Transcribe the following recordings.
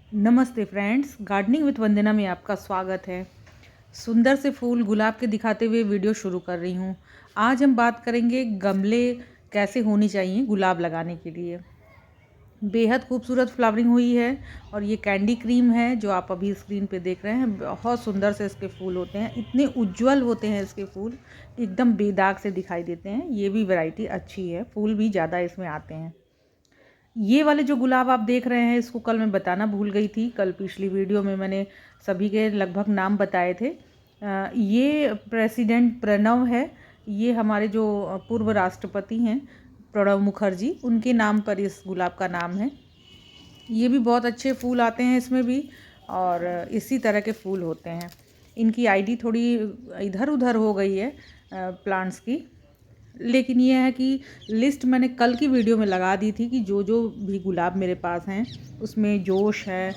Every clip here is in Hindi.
नमस्ते फ्रेंड्स, गार्डनिंग विद वंदना में आपका स्वागत है। सुंदर से फूल गुलाब के दिखाते हुए वीडियो शुरू कर रही हूँ। आज हम बात करेंगे गमले कैसे होनी चाहिए गुलाब लगाने के लिए। बेहद खूबसूरत फ्लावरिंग हुई है और ये कैंडी क्रीम है जो आप अभी स्क्रीन पे देख रहे हैं। बहुत सुंदर से इसके फूल होते हैं, इतने उज्जवल होते हैं इसके फूल, एकदम बेदाग से दिखाई देते हैं। ये भी वैरायटी अच्छी है, फूल भी ज़्यादा इसमें आते हैं। ये वाले जो गुलाब आप देख रहे हैं, इसको कल मैं बताना भूल गई थी। कल पिछली वीडियो में मैंने सभी के लगभग नाम बताए थे। ये प्रेसिडेंट प्रणव है। ये हमारे जो पूर्व राष्ट्रपति हैं प्रणब मुखर्जी, उनके नाम पर इस गुलाब का नाम है। ये भी बहुत अच्छे फूल आते हैं इसमें भी, और इसी तरह के फूल होते हैं। इनकी आईडी थोड़ी इधर उधर हो गई है प्लांट्स की, लेकिन ये है कि लिस्ट मैंने कल की वीडियो में लगा दी थी कि जो जो भी गुलाब मेरे पास हैं उसमें जोश है,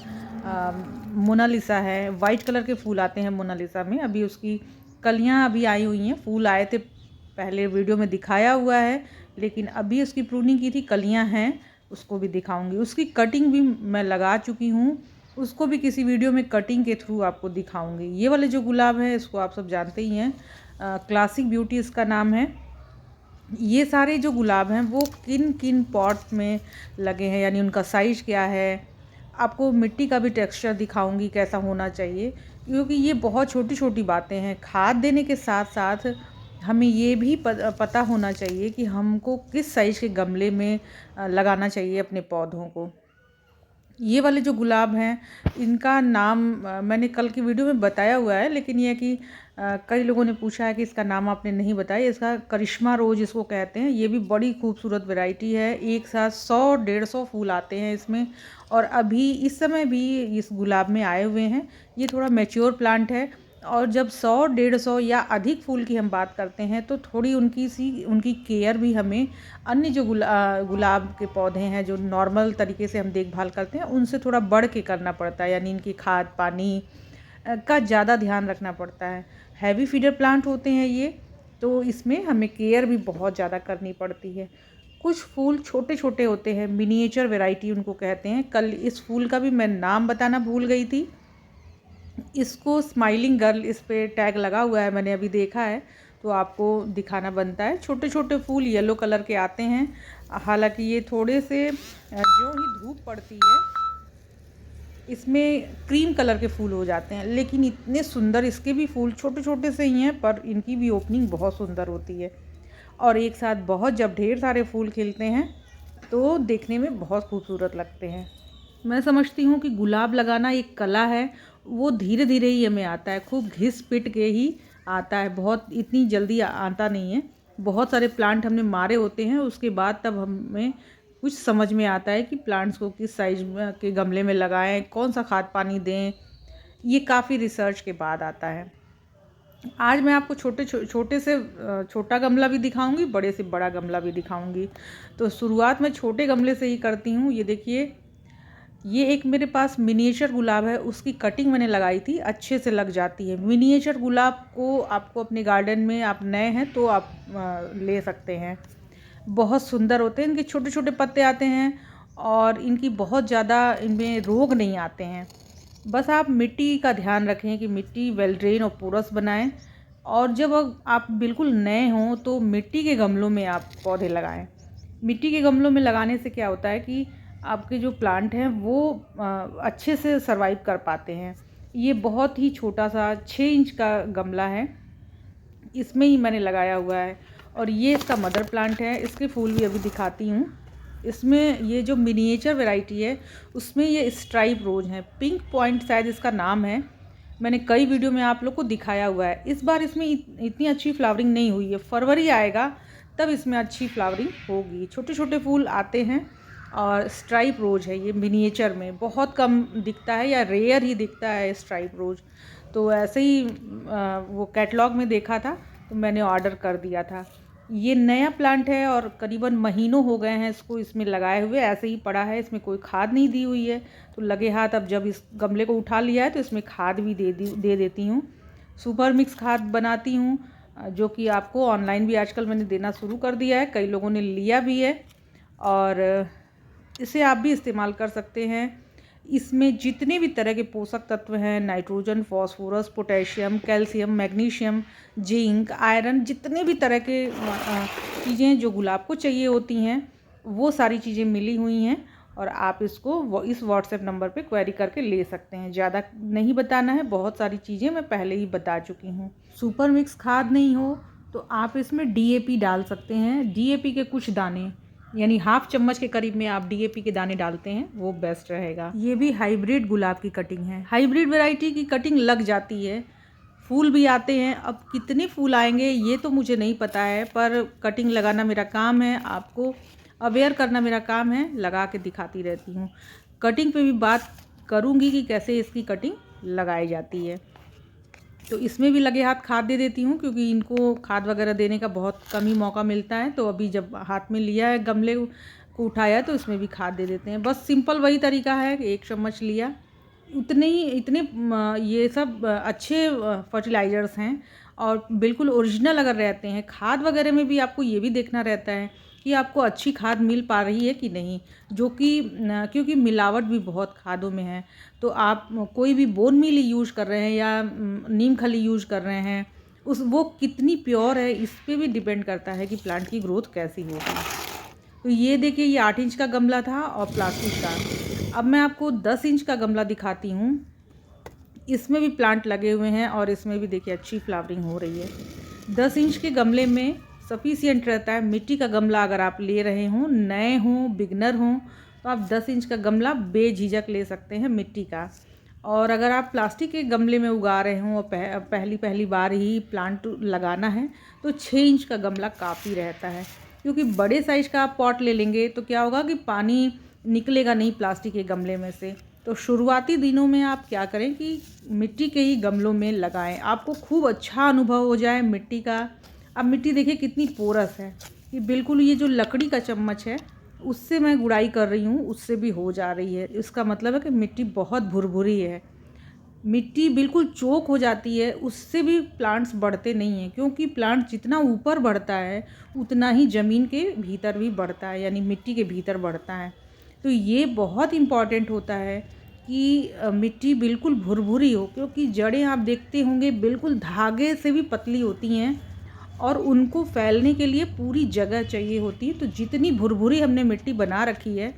मोनालिसा है। वाइट कलर के फूल आते हैं मोनालिसा में। अभी उसकी कलियां अभी आई हुई हैं, फूल आए थे पहले वीडियो में दिखाया हुआ है, लेकिन अभी उसकी प्रूनिंग की थी, कलियां हैं, उसको भी दिखाऊंगी। उसकी कटिंग भी मैं लगा चुकी हूँ, उसको भी किसी वीडियो में कटिंग के थ्रू आपको दिखाऊंगी। ये वाले जो गुलाब है इसको आप सब जानते ही हैं, क्लासिक ब्यूटी इसका नाम है। ये सारे जो गुलाब हैं वो किन किन पॉट में लगे हैं, यानी उनका साइज़ क्या है। आपको मिट्टी का भी टेक्सचर दिखाऊंगी कैसा होना चाहिए, क्योंकि ये बहुत छोटी छोटी बातें हैं। खाद देने के साथ साथ हमें ये भी पता होना चाहिए कि हमको किस साइज़ के गमले में लगाना चाहिए अपने पौधों को। ये वाले जो गुलाब हैं इनका नाम मैंने कल की वीडियो में बताया हुआ है, लेकिन यह कि कई लोगों ने पूछा है कि इसका नाम आपने नहीं बताया। इसका करिश्मा रोज़ इसको कहते हैं। ये भी बड़ी खूबसूरत वैरायटी है, एक साथ 100-150 फूल आते हैं इसमें, और अभी इस समय भी इस गुलाब में आए हुए हैं। ये थोड़ा मैच्योर प्लांट है, और जब 100-150 या अधिक फूल की हम बात करते हैं तो थोड़ी उनकी केयर भी हमें अन्य जो गुलाब के पौधे हैं जो नॉर्मल तरीके से हम देखभाल करते हैं उनसे थोड़ा बढ़ के करना पड़ता है, यानी इनकी खाद पानी का ज़्यादा ध्यान रखना पड़ता है। हैवी फीडर प्लांट होते हैं ये, तो इसमें हमें केयर भी बहुत ज़्यादा करनी पड़ती है। कुछ फूल छोटे छोटे होते हैं, मिनिएचर वैरायटी उनको कहते हैं। कल इस फूल का भी मैं नाम बताना भूल गई थी। इसको स्माइलिंग गर्ल इस पे टैग लगा हुआ है, मैंने अभी देखा है, तो आपको दिखाना बनता है। छोटे छोटे फूल येलो कलर के आते हैं। हालांकि ये थोड़े से जो ही धूप पड़ती है इसमें क्रीम कलर के फूल हो जाते हैं, लेकिन इतने सुंदर इसके भी फूल छोटे छोटे से ही हैं, पर इनकी भी ओपनिंग बहुत सुंदर होती है। और एक साथ बहुत जब ढेर सारे फूल खिलते हैं तो देखने में बहुत खूबसूरत लगते हैं। मैं समझती हूँ कि गुलाब लगाना एक कला है, वो धीरे धीरे ही हमें आता है, खूब घिस पिट के ही आता है, बहुत इतनी जल्दी आता नहीं है। बहुत सारे प्लांट हमने मारे होते हैं, उसके बाद तब हमें कुछ समझ में आता है कि प्लांट्स को किस साइज के गमले में लगाएं, कौन सा खाद पानी दें। ये काफ़ी रिसर्च के बाद आता है। आज मैं आपको छोटे से छोटा गमला भी दिखाऊंगी, बड़े से बड़ा गमला भी दिखाऊंगी। तो शुरुआत मैं छोटे गमले से ही करती हूँ। ये देखिए, ये एक मेरे पास मिनिएचर गुलाब है, उसकी कटिंग मैंने लगाई थी, अच्छे से लग जाती है। मिनिएचर गुलाब को आपको अपने गार्डन में, आप नए हैं तो आप ले सकते हैं। बहुत सुंदर होते हैं, इनके छोटे छोटे पत्ते आते हैं और इनकी बहुत ज़्यादा इनमें रोग नहीं आते हैं। बस आप मिट्टी का ध्यान रखें कि मिट्टी वेल ड्रेन और पोरस बनाएं, और जब आप बिल्कुल नए हों तो मिट्टी के गमलों में आप पौधे लगाएं। मिट्टी के गमलों में लगाने से क्या होता है कि आपके जो प्लांट हैं वो अच्छे से सरवाइव कर पाते हैं। ये बहुत ही छोटा सा 6 इंच का गमला है, इसमें ही मैंने लगाया हुआ है। और ये इसका मदर प्लांट है, इसके फूल भी अभी दिखाती हूँ। इसमें ये जो मिनिएचर वैरायटी है उसमें ये स्ट्राइप रोज है, पिंक पॉइंट शायद इसका नाम है। मैंने कई वीडियो में आप लोग को दिखाया हुआ है। इस बार इसमें इतनी अच्छी फ्लावरिंग नहीं हुई है, फरवरी आएगा तब इसमें अच्छी फ्लावरिंग होगी। छोटे छोटे फूल आते हैं, और स्ट्राइप रोज है ये, मिनिएचर में बहुत कम दिखता है या रेयर ही दिखता है स्ट्राइप रोज। तो ऐसे ही वो कैटलॉग में देखा था तो मैंने ऑर्डर कर दिया था। ये नया प्लांट है और करीबन महीनों हो गए हैं इसको इसमें लगाए हुए, ऐसे ही पड़ा है, इसमें कोई खाद नहीं दी हुई है। तो लगे हाथ अब जब इस गमले को उठा लिया है तो इसमें खाद भी दे देती हूँ। सुपर मिक्स खाद बनाती हूँ, जो कि आपको ऑनलाइन भी आजकल मैंने देना शुरू कर दिया है, कई लोगों ने लिया भी है, और इसे आप भी इस्तेमाल कर सकते हैं। इसमें जितने भी तरह के पोषक तत्व हैं, nitrogen, phosphorus, potassium, calcium, magnesium, zinc, iron, जितने भी तरह के चीज़ें जो गुलाब को चाहिए होती हैं वो सारी चीज़ें मिली हुई हैं। और आप इसको इस व्हाट्सएप नंबर पे क्वेरी करके ले सकते हैं। ज़्यादा नहीं बताना है, बहुत सारी चीज़ें मैं पहले ही बता चुकी हूँ। सुपर मिक्स खाद नहीं हो तो आप इसमें डीएपी डाल सकते हैं। डीएपी के कुछ दाने, यानी हाफ चम्मच के करीब में आप डीएपी के दाने डालते हैं, वो बेस्ट रहेगा। ये भी हाइब्रिड गुलाब की कटिंग है। हाइब्रिड वैरायटी की कटिंग लग जाती है, फूल भी आते हैं। अब कितने फूल आएंगे ये तो मुझे नहीं पता है, पर कटिंग लगाना मेरा काम है, आपको अवेयर करना मेरा काम है, लगा के दिखाती रहती हूँ। कटिंग पे भी बात करूँगी कि कैसे इसकी कटिंग लगाई जाती है। तो इसमें भी लगे हाथ खाद दे देती हूँ, क्योंकि इनको खाद वगैरह देने का बहुत कम ही मौका मिलता है। तो अभी जब हाथ में लिया है, गमले को उठाया है, तो इसमें भी खाद दे देते हैं। बस सिंपल वही तरीका है कि 1 चम्मच लिया, उतने ही इतने ये सब अच्छे फर्टिलाइज़र्स हैं और बिल्कुल ओरिजिनल अगर रहते हैं। खाद वगैरह में भी आपको ये भी देखना रहता है कि आपको अच्छी खाद मिल पा रही है कि नहीं, जो कि क्योंकि मिलावट भी बहुत खादों में है। तो आप कोई भी बोन मील यूज़ कर रहे हैं या नीम खली यूज़ कर रहे हैं, वो कितनी प्योर है इस पे भी डिपेंड करता है कि प्लांट की ग्रोथ कैसी होगी। तो ये देखिए, ये 8 इंच का गमला था और प्लास्टिक का। अब मैं आपको 10 इंच का गमला दिखाती हूँ। इसमें भी प्लांट लगे हुए हैं और इसमें भी देखिए अच्छी फ्लावरिंग हो रही है। 10 इंच के गमले में सफिशिएंट रहता है। मिट्टी का गमला अगर आप ले रहे हों, नए हों, बिगनर हों, तो आप 10 इंच का गमला बेझिझक ले सकते हैं मिट्टी का। और अगर आप प्लास्टिक के गमले में उगा रहे हों और पहली बार ही प्लांट लगाना है, तो 6 इंच का गमला काफ़ी रहता है। क्योंकि बड़े साइज़ का आप पॉट ले लेंगे तो क्या होगा कि पानी निकलेगा नहीं प्लास्टिक के गमले में से। तो शुरुआती दिनों में आप क्या करें कि मिट्टी के ही गमलों में लगाएं, आपको खूब अच्छा अनुभव हो जाए मिट्टी का। अब मिट्टी देखिए कितनी पोरस है, कि बिल्कुल ये जो लकड़ी का चम्मच है उससे मैं गुड़ाई कर रही हूँ, उससे भी हो जा रही है। इसका मतलब है कि मिट्टी बहुत भुरभुरी है। मिट्टी बिल्कुल चोक हो जाती है, उससे भी प्लांट्स बढ़ते नहीं हैं। क्योंकि प्लांट जितना ऊपर बढ़ता है उतना ही ज़मीन के भीतर भी बढ़ता है, यानी मिट्टी के भीतर बढ़ता है। तो ये बहुत इम्पॉर्टेंट होता है कि मिट्टी बिल्कुल भुरभुरी हो, क्योंकि जड़ें आप देखते होंगे बिल्कुल धागे से भी पतली होती हैं और उनको फैलने के लिए पूरी जगह चाहिए होती है। तो जितनी भुरभुरी हमने मिट्टी बना रखी है,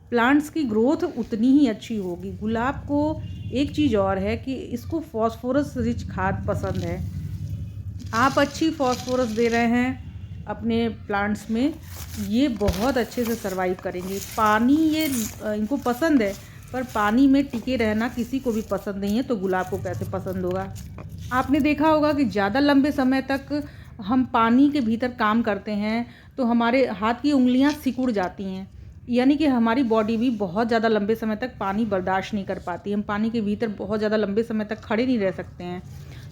प्लांट्स की ग्रोथ उतनी ही अच्छी होगी। गुलाब को एक चीज़ और है कि इसको फॉस्फोरस रिच खाद पसंद है। आप अच्छी फॉस्फोरस दे रहे हैं अपने प्लांट्स में, ये बहुत अच्छे से सर्वाइव करेंगे। पानी ये इनको पसंद है, पर पानी में टिके रहना किसी को भी पसंद नहीं है, तो गुलाब को कैसे पसंद होगा। आपने देखा होगा कि ज़्यादा लंबे समय तक हम पानी के भीतर काम करते हैं तो हमारे हाथ की उंगलियां सिकुड़ जाती हैं, यानी कि हमारी बॉडी भी बहुत ज़्यादा लंबे समय तक पानी बर्दाश्त नहीं कर पाती। हम पानी के भीतर बहुत ज़्यादा लंबे समय तक खड़े नहीं रह सकते हैं।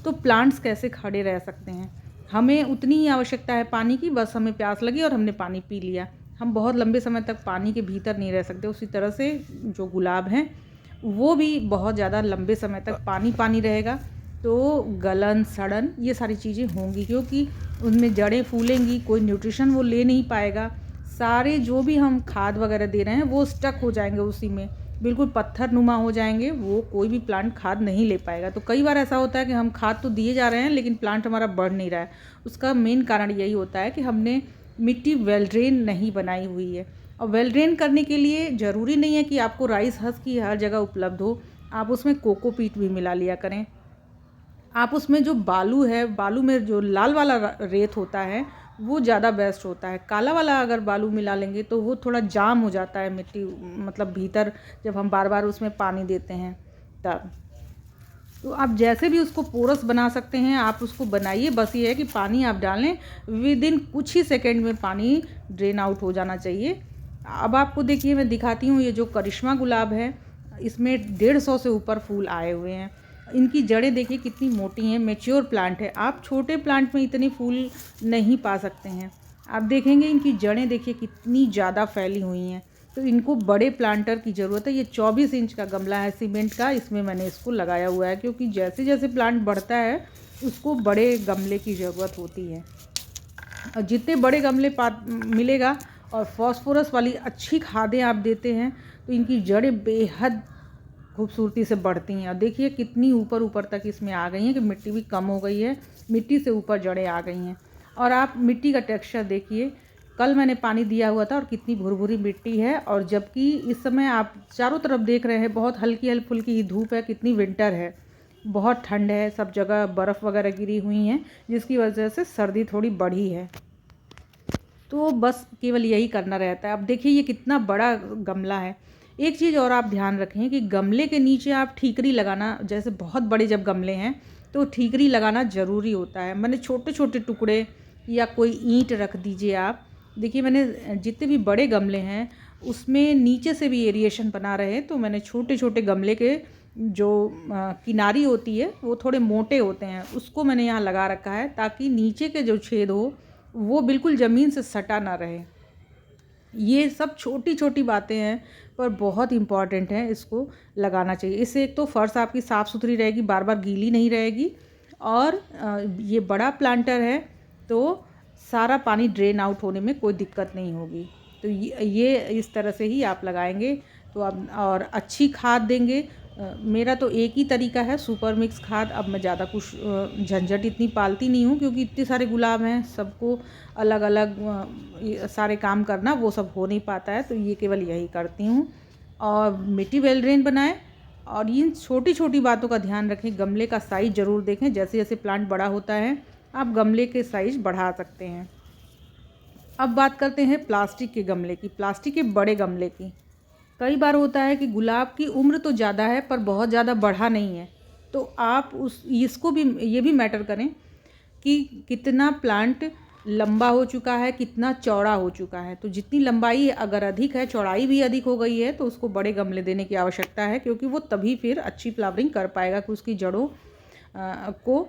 तो प्लांट्स कैसे खड़े रह सकते हैं? हमें उतनी ही आवश्यकता है पानी की, बस हमें प्यास लगी और हमने पानी पी लिया। हम बहुत लंबे समय तक पानी के भीतर नहीं रह सकते। उसी तरह से जो गुलाब हैं वो भी बहुत ज़्यादा लंबे समय तक पानी रहेगा, तो गलन, सड़न, ये सारी चीज़ें होंगी, क्योंकि उनमें जड़ें फूलेंगी, कोई न्यूट्रिशन वो ले नहीं पाएगा। सारे जो भी हम खाद वगैरह दे रहे हैं वो स्टक हो जाएंगे उसी में, बिल्कुल पत्थर नुमा हो जाएंगे, वो कोई भी प्लांट खाद नहीं ले पाएगा। तो कई बार ऐसा होता है कि हम खाद तो दिए जा रहे हैं लेकिन प्लांट हमारा बढ़ नहीं रहा है। उसका मेन कारण यही होता है कि हमने मिट्टी वेल ड्रेन नहीं बनाई हुई है। और वेल ड्रेन करने के लिए ज़रूरी नहीं है कि आपको राइस हस्क की हर जगह उपलब्ध हो, आप उसमें कोकोपीट भी मिला लिया करें। आप उसमें जो बालू है, बालू में जो लाल वाला रेत होता है वो ज़्यादा बेस्ट होता है। काला वाला अगर बालू मिला लेंगे तो वो थोड़ा जाम हो जाता है मिट्टी, मतलब भीतर जब हम बार बार उसमें पानी देते हैं तब। तो आप जैसे भी उसको पोरस बना सकते हैं आप उसको बनाइए, बस ये है कि पानी आप डालें, विद इन कुछ ही सेकेंड में पानी ड्रेन आउट हो जाना चाहिए। अब आपको देखिए मैं दिखाती हूँ, ये जो करिश्मा गुलाब है इसमें 150 से ऊपर फूल आए हुए हैं। इनकी जड़ें देखिए कितनी मोटी हैं, मैच्योर प्लांट है। आप छोटे प्लांट में इतने फूल नहीं पा सकते हैं। आप देखेंगे इनकी जड़ें देखिए कितनी ज़्यादा फैली हुई हैं। तो इनको बड़े प्लांटर की ज़रूरत है। ये 24 इंच का गमला है सीमेंट का, इसमें मैंने इसको लगाया हुआ है, क्योंकि जैसे जैसे प्लांट बढ़ता है उसको बड़े गमले की ज़रूरत होती है। और जितने बड़े गमले मिलेगा और फॉस्फोरस वाली अच्छी खादें आप देते हैं तो इनकी जड़ें बेहद खूबसूरती से बढ़ती हैं। और देखिए कितनी ऊपर ऊपर तक इसमें आ गई हैं कि मिट्टी भी कम हो गई है, मिट्टी से ऊपर जड़ें आ गई हैं। और आप मिट्टी का टेक्सचर देखिए, कल मैंने पानी दिया हुआ था और कितनी भुरभुरी मिट्टी है। और जबकि इस समय आप चारों तरफ देख रहे हैं बहुत हल्की फुल्की ही धूप है, कितनी विंटर है, बहुत ठंड है, सब जगह बर्फ़ वगैरह गिरी हुई हैं, जिसकी वजह से सर्दी थोड़ी बढ़ी है। तो बस केवल यही करना रहता है। अब देखिए ये कितना बड़ा गमला है। एक चीज़ और आप ध्यान रखें कि गमले के नीचे आप ठीकरी लगाना, जैसे बहुत बड़े जब गमले हैं तो ठीकरी लगाना ज़रूरी होता है। मैंने छोटे छोटे टुकड़े या कोई ईंट रख दीजिए आप। देखिए मैंने जितने भी बड़े गमले हैं उसमें नीचे से भी एरिएशन बना रहे, तो मैंने छोटे छोटे गमले के जो किनारी होती है वो थोड़े मोटे होते हैं, उसको मैंने यहाँ लगा रखा है ताकि नीचे के जो छेद हो वो बिल्कुल ज़मीन से सटा ना रहे। ये सब छोटी छोटी बातें हैं पर बहुत इम्पॉर्टेंट है, इसको लगाना चाहिए। इससे एक तो फर्श आपकी साफ़ सुथरी रहेगी, बार बार गीली नहीं रहेगी। और ये बड़ा प्लांटर है तो सारा पानी ड्रेन आउट होने में कोई दिक्कत नहीं होगी। तो ये इस तरह से ही आप लगाएंगे तो आप और अच्छी खाद देंगे। मेरा तो एक ही तरीका है, सुपर मिक्स खाद। अब मैं ज़्यादा कुछ झंझट इतनी पालती नहीं हूँ क्योंकि इतने सारे गुलाब हैं, सबको अलग अलग सारे काम करना वो सब हो नहीं पाता है, तो ये केवल यही करती हूँ। और मिट्टी वेल ड्रेन बनाएं और इन छोटी छोटी बातों का ध्यान रखें। गमले का साइज़ ज़रूर देखें, जैसे जैसे प्लांट बड़ा होता है आप गमले के साइज़ बढ़ा सकते हैं। अब बात करते हैं प्लास्टिक के गमले की, प्लास्टिक के बड़े गमले की। कई बार होता है कि गुलाब की उम्र तो ज़्यादा है पर बहुत ज़्यादा बढ़ा नहीं है, तो आप इसको भी ये भी मैटर करें कि कितना प्लांट लंबा हो चुका है, कितना चौड़ा हो चुका है। तो जितनी लंबाई अगर अधिक है, चौड़ाई भी अधिक हो गई है, तो उसको बड़े गमले देने की आवश्यकता है, क्योंकि वो तभी फिर अच्छी फ्लावरिंग कर पाएगा कि उसकी जड़ों को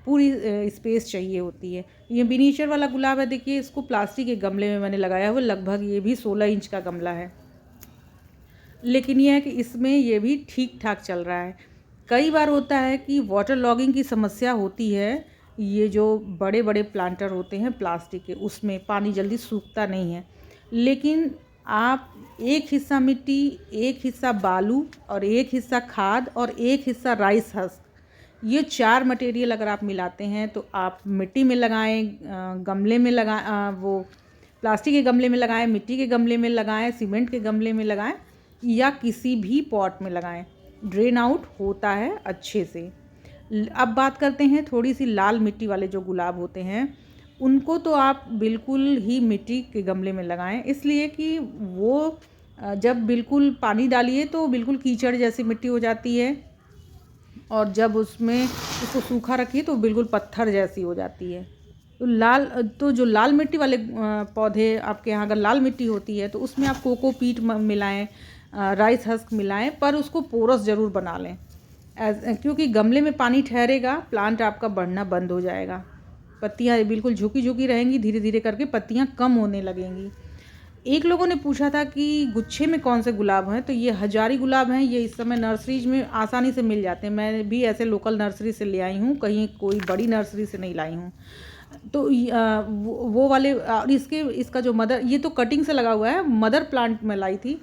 पूरी स्पेस चाहिए होती है। ये मिनीचर वाला गुलाब है, देखिए इसको प्लास्टिक के गमले में मैंने लगाया हुआ, लगभग ये भी 16 इंच का गमला है, लेकिन यह है कि इसमें ये भी ठीक ठाक चल रहा है। कई बार होता है कि वाटर लॉगिंग की समस्या होती है, ये जो बड़े बड़े प्लांटर होते हैं प्लास्टिक के, उसमें पानी जल्दी सूखता नहीं है। लेकिन आप एक हिस्सा मिट्टी, एक हिस्सा बालू और एक हिस्सा खाद और एक हिस्सा राइस हस्क, ये 4 मटेरियल अगर आप मिलाते हैं तो आप मिट्टी में लगाएं, गमले में लगाएं, वो प्लास्टिक के गमले में लगाएं, मिट्टी के गमले में लगाएं, सीमेंट के गमले में लगाएं या किसी भी पॉट में लगाएं, ड्रेन आउट होता है अच्छे से। अब बात करते हैं थोड़ी सी लाल मिट्टी वाले जो गुलाब होते हैं, उनको तो आप बिल्कुल ही मिट्टी के गमले में लगाएं, इसलिए कि वो जब बिल्कुल पानी डालिए तो बिल्कुल कीचड़ जैसी मिट्टी हो जाती है, और जब उसमें उसको सूखा रखिए तो बिल्कुल पत्थर जैसी हो जाती है। तो जो लाल मिट्टी वाले पौधे आपके यहाँ अगर लाल मिट्टी होती है तो उसमें आप कोकोपीट मिलाएं, राइस हस्क मिलाएं, पर उसको पोरस ज़रूर बना लें, क्योंकि गमले में पानी ठहरेगा प्लांट आपका बढ़ना बंद हो जाएगा, पत्तियाँ बिल्कुल झुकी झुकी रहेंगी, धीरे धीरे करके पत्तियाँ कम होने लगेंगी। एक लोगों ने पूछा था कि गुच्छे में कौन से गुलाब हैं, तो ये हजारी गुलाब हैं, ये इस समय नर्सरीज में आसानी से मिल जाते हैं। मैं भी ऐसे लोकल नर्सरी से ले आई हूँ, कहीं कोई बड़ी नर्सरी से नहीं लाई हूँ। तो वो वाले और इसका जो मदर, ये तो कटिंग से लगा हुआ है, मदर प्लांट में लाई थी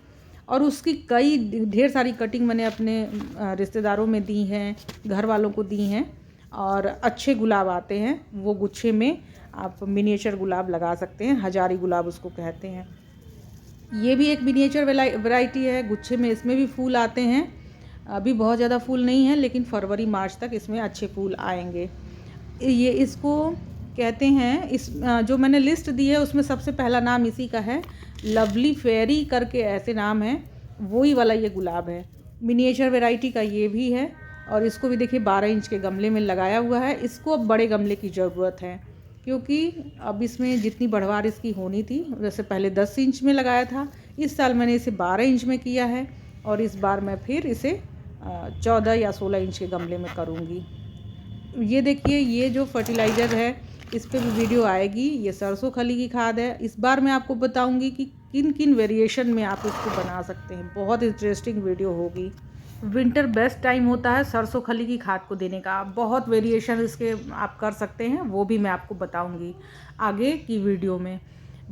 और उसकी कई ढेर सारी कटिंग मैंने अपने रिश्तेदारों में दी हैं, घर वालों को दी हैं, और अच्छे गुलाब आते हैं। वो गुच्छे में आप मिनिएचर गुलाब लगा सकते हैं, हजारी गुलाब उसको कहते हैं। ये भी एक मिनिएचर वैरायटी है, गुच्छे में इसमें भी फूल आते हैं। अभी बहुत ज़्यादा फूल नहीं है, लेकिन फरवरी मार्च तक इसमें अच्छे फूल आएंगे। ये इसको कहते हैं, इस जो मैंने लिस्ट दी है उसमें सबसे पहला नाम इसी का है, लवली फेरी करके ऐसे नाम है, वही वाला ये गुलाब है। मिनिएचर वैरायटी का ये भी है, और इसको भी देखिए 12 इंच के गमले में लगाया हुआ है। इसको अब बड़े गमले की ज़रूरत है, क्योंकि अब इसमें जितनी बढ़वार इसकी होनी थी, जैसे पहले 10 इंच में लगाया था, इस साल मैंने इसे 12 इंच में किया है, और इस बार मैं फिर इसे 14 या 16 इंच के गमले में करूँगी। ये देखिए, ये जो फर्टिलाइज़र है इस पर भी वीडियो आएगी। ये सरसों खली की खाद है। इस बार मैं आपको बताऊंगी कि किन किन वेरिएशन में आप इसको बना सकते हैं, बहुत इंटरेस्टिंग वीडियो होगी। विंटर बेस्ट टाइम होता है सरसों खली की खाद को देने का, बहुत वेरिएशन इसके आप कर सकते हैं, वो भी मैं आपको बताऊंगी आगे की वीडियो में।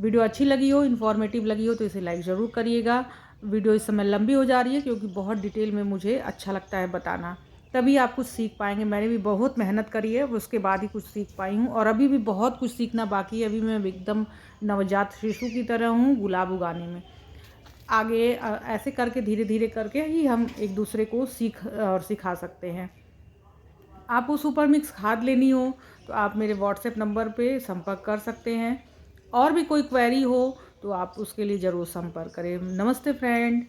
वीडियो अच्छी लगी हो, इन्फॉर्मेटिव लगी हो तो इसे लाइक ज़रूर करिएगा। वीडियो इस समय लंबी हो जा रही है क्योंकि बहुत डिटेल में मुझे अच्छा लगता है बताना, तभी आप कुछ सीख पाएंगे। मैंने भी बहुत मेहनत करी है, उसके बाद ही कुछ सीख पाई हूँ, और अभी भी बहुत कुछ सीखना बाकी है। अभी मैं एकदम नवजात शिशु की तरह हूँ गुलाब उगाने में। आगे ऐसे करके धीरे धीरे करके ही हम एक दूसरे को सीख और सिखा सकते हैं। आपको सुपर मिक्स खाद लेनी हो तो आप मेरे व्हाट्सएप नंबर पे संपर्क कर सकते हैं, और भी कोई क्वेरी हो तो आप उसके लिए ज़रूर संपर्क करें। नमस्ते फ्रेंड।